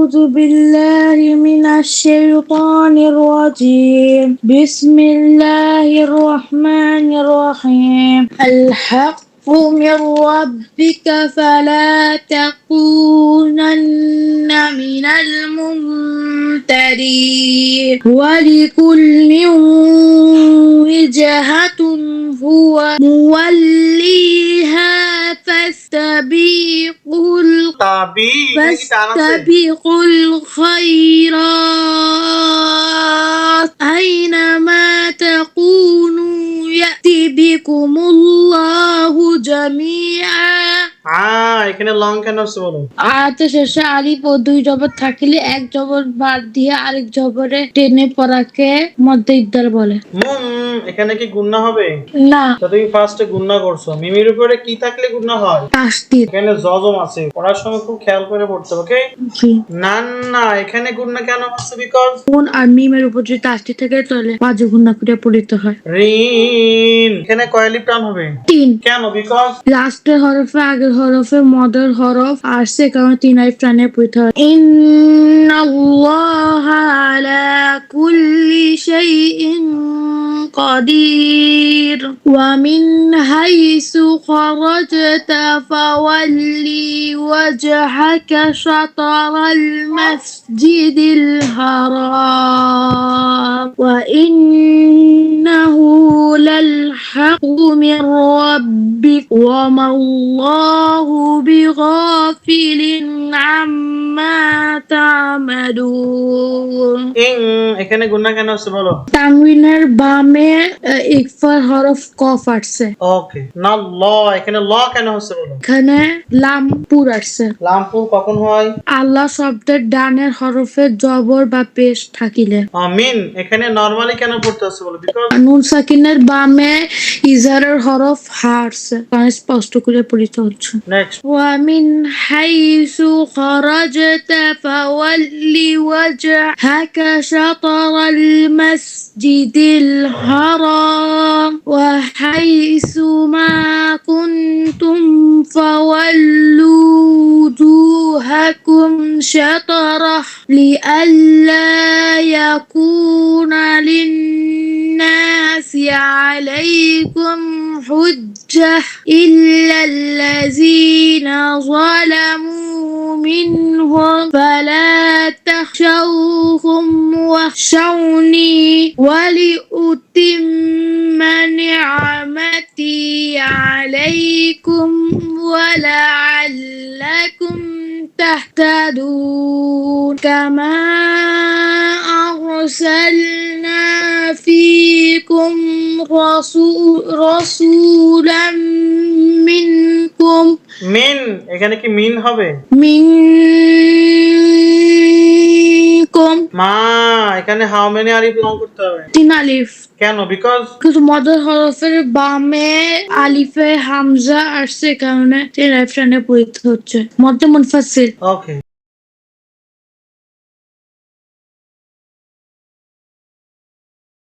أعوذ بالله من الشيطان الرجيم بسم الله الرحمن الرحيم الحق من ربك فلا تكونن من الممترين ولكل وجهة هو موليها فاستبقوا الخيرات أينما تكونوا يأتي بكم الله جميعا এখানে লং কেন আছে বলো? আয়াতের শেষে আলিফ ও দুই জবর থাকলে এক জবর বাদ দিয়ে আরেক জবরে টেনে পড়াকে মধ্যে ইদ্দার বলে। এখানে কি গুণনা হবে? না, তো তুমি ফার্স্টে গুণনা করছো, মিমির উপরে কি থাকলে গুণনা হয়? তাসদীদ। এখানে জজম আছে, পড়ার সময় খুব খেয়াল করে পড়তে হবে, ওকে? না এখানে গুণনা কেন হচ্ছে? বিকজ নুন আর মিমের উপর যদি তাসদীদ থাকে তাহলে পাঁচ গুণনা করে পড়িতে হয়। ঋণ এখানে কয় আলিফ টান হবে? 3। কেন? বিকজ লাস্টের হরফে আগের হরফে মদের হরফ আসছে, কারণে 3 আলিফ টানে পড়িতে হয়। ইন্নাল্লাহা আলা কুল্লি শাইইন قدير ومن حيث خرجت فول وجهك شطر المسجد الحرام وإنه للحق من ربك وما الله بغافل عما تعملون এখানে গুণনা কেন হচ্ছে বলো? তানবিনের বামে ইকফার হরফ কফ আসছে। ওকে, না ল, এখানে ল কেন হচ্ছে বলো? এখানে লাম পুর আসছে। লামপুর কখন হয়? আল্লাহ শব্দের ডানের হরফে জবর বা পেশ থাকিলে। মিন এখানে নরমালি কেন পড়তে হচ্ছে বলো? বিকজ নুন সাকিনের বামে ইজারের হরফ হা আসছে, কারণ স্পষ্ট করে পড়িতে হচ্ছে। নেক্সট, ومن حيث خرجت فول وجهك شطر المسجد الحرام وحيث ما كنتم فولوا وجوهكم شطره لئلا يكون للناس عليكم حجة إلا الذين ظلموا منهم فلا تخشوهم واخشوني ولأتم نعمتي عليكم ولعلكم تهتدون كما أرسلنا فيكم رسولا منكم মিন এখানে কি মিন হবে? منكم মা এখানে হাউ মেনি আলিফ লং করতে হবে? 3 আলিফ। কেন? বিকজ কিন্তু মদের হরফের বামে আলিফে হামজা আসছে, কারণে 3 আলিফ টানে পড়িতে হচ্ছে। মধ্যে মুনফাসিল। ওকে।